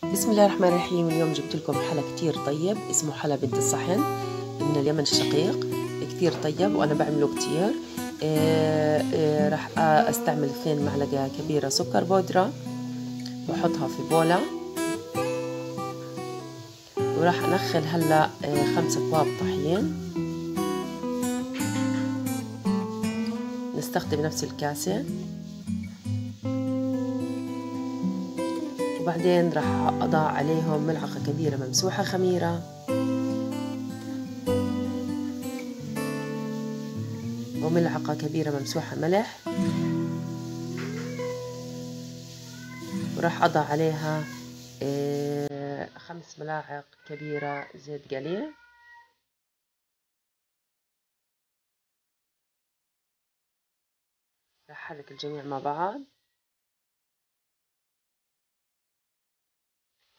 بسم الله الرحمن الرحيم. اليوم جبت لكم حلا كتير طيب اسمه حلا بنت الصحن من اليمن الشقيق. كتير طيب وأنا بعمله كتير. راح أستعمل 2 معلقة كبيرة سكر بودرة، بحطها في بولة، وراح أنخل هلا 5 أكواب طحين. نستخدم نفس الكاسة، وبعدين راح أضع عليهم ملعقة كبيرة ممسوحة خميرة، وملعقة كبيرة ممسوحة ملح، وراح أضع عليها 5 ملاعق كبيرة زيت قليل، راح أحرك الجميع مع بعض،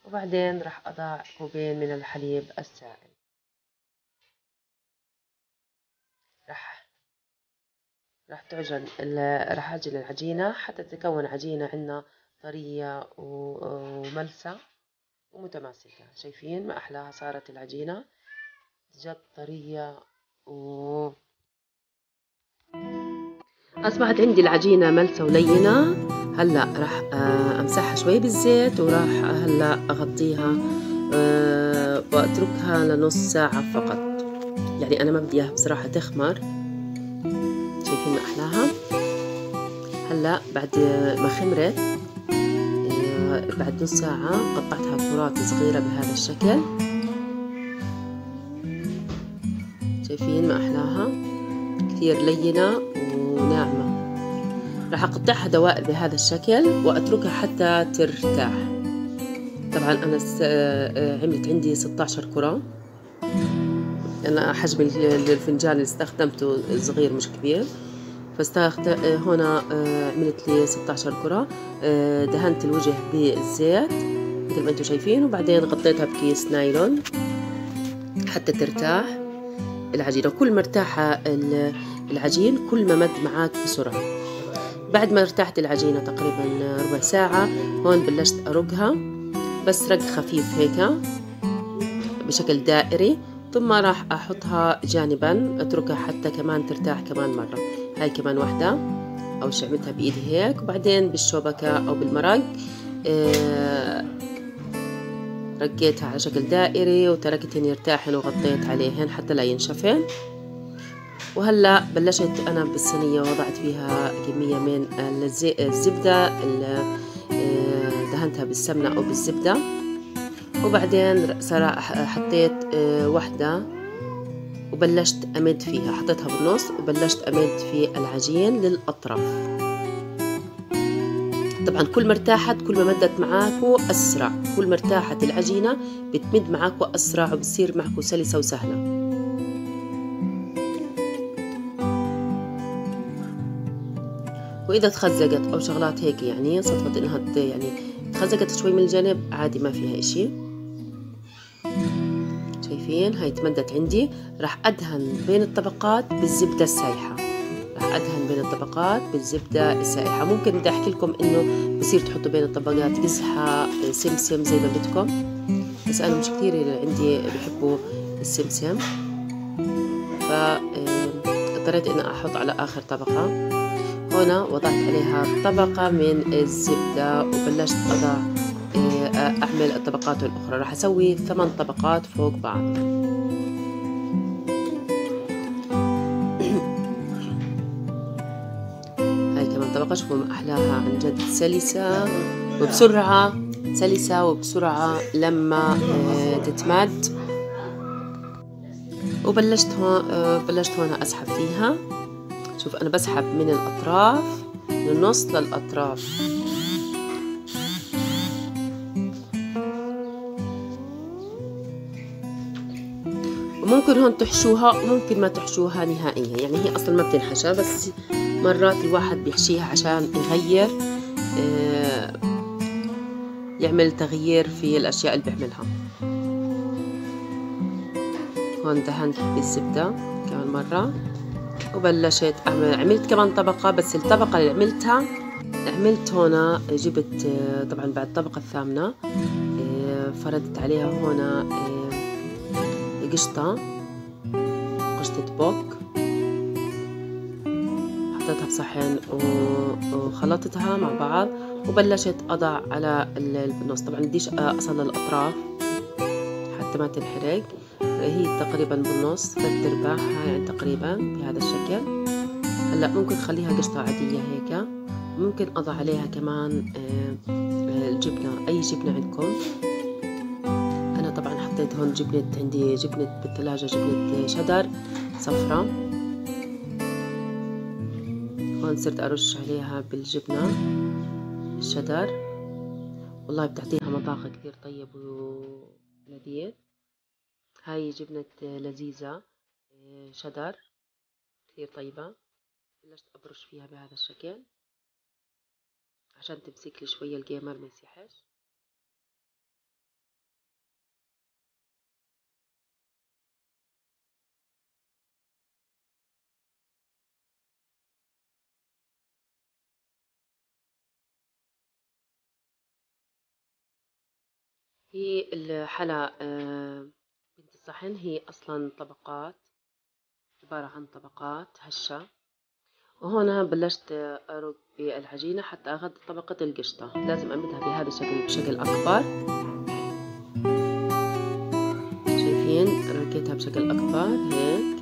وبعدين راح أضع كوبين من الحليب السائل. راح أعجن العجينة حتى تتكون عجينة عندنا طرية وملسة ومتماسكة. شايفين ما أحلاها صارت العجينة، جت طرية أصبحت عندي العجينة ملسة ولينة. هلأ راح أمسحها شوي بالزيت، وراح هلأ أغطيها وأتركها لنص ساعة فقط. يعني أنا ما بدي إياها بصراحة تخمر. شايفين ما أحلاها. هلأ بعد ما خمرت بعد نص ساعة قطعتها كرات صغيرة بهذا الشكل. شايفين ما أحلاها، كثير لينة وناعمة. راح أقطعها دوائر بهذا الشكل وأتركها حتى ترتاح. طبعا أنا عملت عندي 16 كرة. أنا حجم الفنجان اللي استخدمته صغير مش كبير، هنا عملت لي 16 كرة. دهنت الوجه بالزيت مثل ما انتم شايفين، وبعدين غطيتها بكيس نايلون حتى ترتاح العجينة. كل ما ارتاح العجين كل ما مد معاك بسرعة. بعد ما ارتاحت العجينة تقريبا ربع ساعة، هون بلشت أرقها، بس رق خفيف هيك بشكل دائري، ثم راح أحطها جانبا، أتركها حتى كمان ترتاح كمان مرة. هاي كمان واحدة، أول شي عملتها بإيدي هيك، وبعدين بالشوبكة أو بالمرق رقيتها على شكل دائري وتركتهن يرتاحن وغطيت عليهن حتى لا ينشفن. وهلا بلشت أنا بالصينية ووضعت فيها كمية من الزبدة دهنتها بالسمنة أو بالزبدة، وبعدين حطيت واحدة وبلشت أمد فيها، حطيتها بالنص وبلشت أمد في العجين للأطراف. طبعا كل ما ارتاحت كل ما مدت معاكو أسرع، كل ما ارتاحت العجينة بتمد معاكو أسرع وبتصير معكو سلسة وسهلة. وإذا تخزقت أو شغلات هيك يعني صدفت إنها يعني تخزقت شوي من الجانب عادي، ما فيها إشي. شايفين هاي تمدت عندي. راح أدهن بين الطبقات بالزبدة السايحة، راح أدهن بين الطبقات بالزبدة السائحة. ممكن بدي أحكي لكم إنه بصير تحطوا بين الطبقات قزحة، سمسم، زي ما بدكم، بس أنا مش كثير عندي بحبوا السمسم، فاضطريت إني أحط على آخر طبقة. هنا وضعت عليها طبقة من الزبدة وبلشت أعمل الطبقات الأخرى. راح أسوي 8 طبقات فوق بعض. هاي كمان طبقة. شوفوا ما أحلاها عن جد، سلسة وبسرعة لما تتمد. وبلشت هون أسحب فيها. شوف أنا بسحب من الأطراف، من النص للأطراف. وممكن هون تحشوها وممكن ما تحشوها نهائيا، يعني هي أصلا ما بتنحشى، بس مرات الواحد بيحشيها عشان يغير، يعمل تغيير في الأشياء اللي بيعملها. هون دهنت بالزبدة كمان مرة، وبلشت عملت كمان طبقة، بس الطبقة اللي عملت هنا جبت طبعا بعد الطبقة الثامنة فردت عليها هنا قشطة بوك، حطيتها بصحن وخلطتها مع بعض وبلشت أضع على النص. طبعا بديش أصل الأطراف حتى ما تنحرق، هي تقريبا بالنص 3/4 يعني تقريبا بهذا الشكل. هلا ممكن خليها قشطة عادية هيك، ممكن أضع عليها كمان الجبنة، أي جبنة عندكم. أنا طبعا حطيت هون جبنة، عندي جبنة بالثلاجة، جبنة شدر صفرة. هون صرت أرش عليها بالجبنة الشدر، والله بتعطيها مذاق كتير طيب ولذيذ. هاي جبنة لذيذة شدر كتير طيبة. بلشت أبرش فيها بهذا الشكل عشان تمسك لي شوية الجيمر ما يسيحش. هي الحلا بنت الصحن هي أصلا طبقات، عبارة عن طبقات هشة. وهنا بلشت أرق بالعجينة حتى أخذ طبقة القشطة. لازم أمدها بهذا الشكل بشكل أكبر، شايفين رقيتها بشكل أكبر هيك.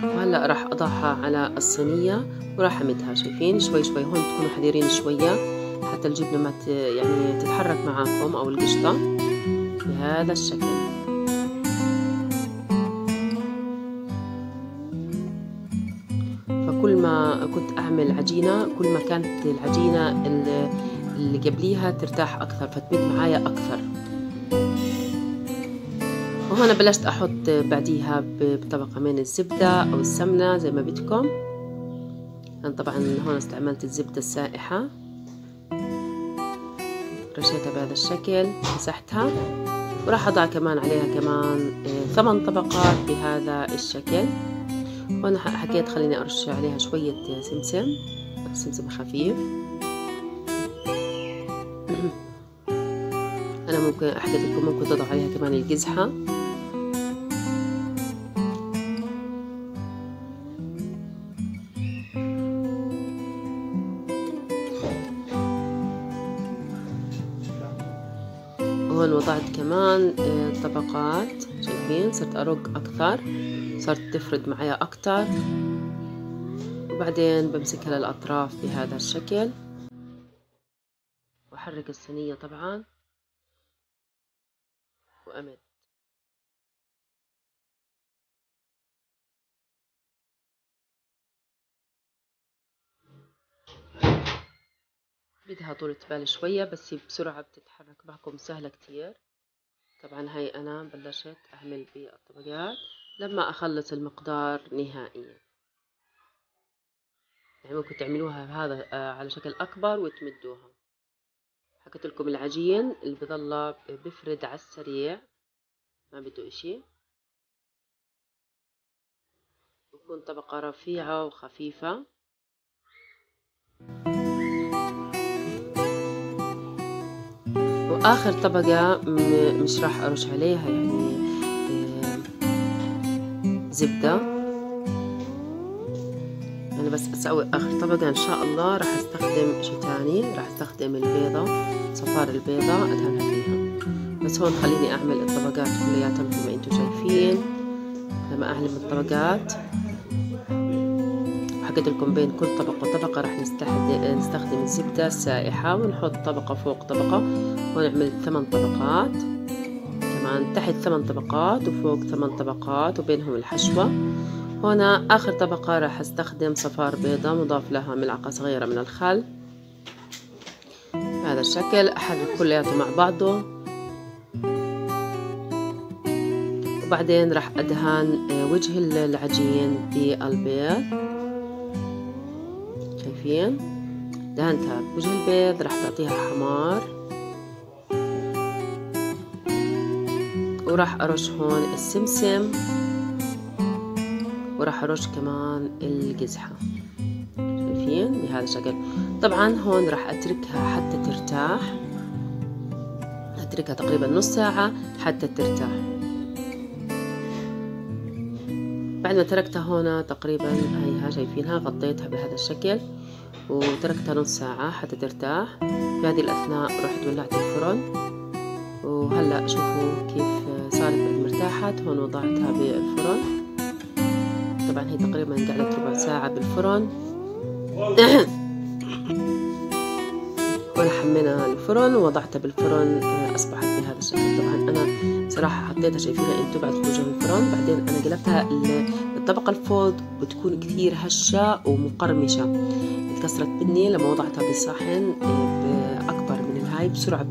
وهلأ راح أضعها على الصينية وراح أمدها، شايفين شوي شوي. هون تكونوا حذرين شوية حتى الجبنة ما يعني تتحرك معاكم أو القشطة بهذا الشكل. فكل ما كنت أعمل عجينة كل ما كانت العجينة اللي قبليها ترتاح أكثر فتمد معايا أكثر. وهنا بلشت أحط بعديها بطبقة من الزبدة أو السمنة زي ما بدكم. أنا طبعا هون استعملت الزبدة السائحة، رشيتها بهذا الشكل، مسحتها، وراح أضع كمان عليها كمان 8 طبقات بهذا الشكل. هون حكيت خليني أرش عليها شوية سمسم خفيف. أنا ممكن أحكي لكم ممكن تضع عليها كمان القزحة. هون وضعت كمان طبقات، شايفين صرت أرق أكثر، صارت تفرد معايا أكتر. وبعدين بمسكها للأطراف بهذا الشكل وأحرك الصينية طبعا وأمد. بدها طولة بال شوية بس بسرعة بتتحرك معكم سهلة كتير. طبعا هاي أنا بلشت أعمل بالطبقات لما أخلص المقدار نهائيا. يعني ممكن تعملوها بهذا على شكل أكبر وتمدوها. حكيت لكم العجين اللي بضل بفرد على السريع ما بده إشي، بكون طبقة رفيعة وخفيفة. وآخر طبقة مش راح أرش عليها يعني زبدة، أنا بس أسوي آخر طبقة إن شاء الله. راح أستخدم إشي تاني، راح أستخدم البيضة، صفار البيضة أدهنها فيها. بس هون خليني أعمل الطبقات كلياتها مثل ما أنتم شايفين. لما أعمل الطبقات حكيت لكم بين كل طبقة وطبقة راح نستخدم الزبدة السائحة ونحط طبقة فوق طبقة، ونعمل 8 طبقات كمان، تحت 8 طبقات وفوق 8 طبقات وبينهم الحشوة. هنا آخر طبقة راح استخدم صفار بيضة مضاف لها ملعقة صغيرة من الخل بهذا الشكل. أحرك كلياته مع بعضه، وبعدين راح أدهن وجه العجين بالبيض، شايفين دهنتها بوجه البيض. راح تعطيها حمار، وراح أرش هون السمسم، وراح أرش كمان القزحة، شايفين بهذا الشكل. طبعا هون راح أتركها حتى ترتاح واتركها تقريبا نص ساعة حتى ترتاح. بعد ما تركتها هون تقريبا هيها شايفينها، غطيتها بهذا الشكل وتركتها نص ساعة حتى ترتاح. في هذه الأثناء رحت ولعت الفرن، وهلأ شوفوا كيف صارت بعد ما ارتاحت. هون وضعتها بالفرن، طبعا هي تقريبا قعدت ربع ساعة بالفرن. وأنا حمينا الفرن ووضعتها بالفرن، أصبحت بهذا الشكل. طبعا أنا صراحة حطيتها شايفينها انتو بعد خروجها من الفرن، بعدين أنا قلبتها الطبقة الفوق بتكون كثير هشة ومقرمشة، اتكسرت مني لما وضعتها بالصحن بأكبر من الهاي بسرعة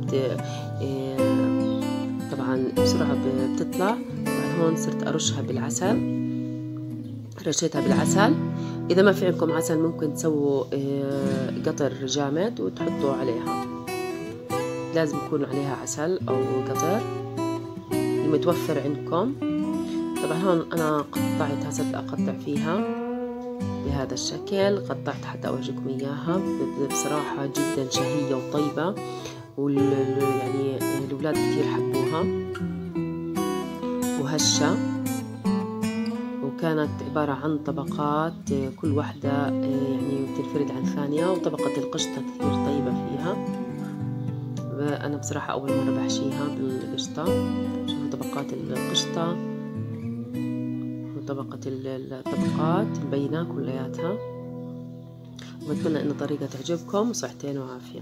طبعا بسرعة بتطلع. بعد هون صرت أرشها بالعسل، رشيتها بالعسل. إذا ما في عندكم عسل ممكن تسووا قطر جامد وتحطوا عليها، لازم يكون عليها عسل أو قطر المتوفر عندكم. طبعا هون أنا قطعتها، صرت أقطع فيها بهذا الشكل، قطعت حتى أورجيكم إياها. بصراحة جدا شهية وطيبة، يعني الأولاد كتير حبوها وهشة. وكانت عبارة عن طبقات كل واحدة يعني بتنفرد عن الثانية، وطبقة القشطة كثير طيبة فيها. أنا بصراحة أول مرة بحشيها بالقشطة. شوفوا طبقات القشطة وطبقة الطبقات مبينة كلياتها. وبتمنى إن الطريقة تعجبكم، وصحتين وعافية.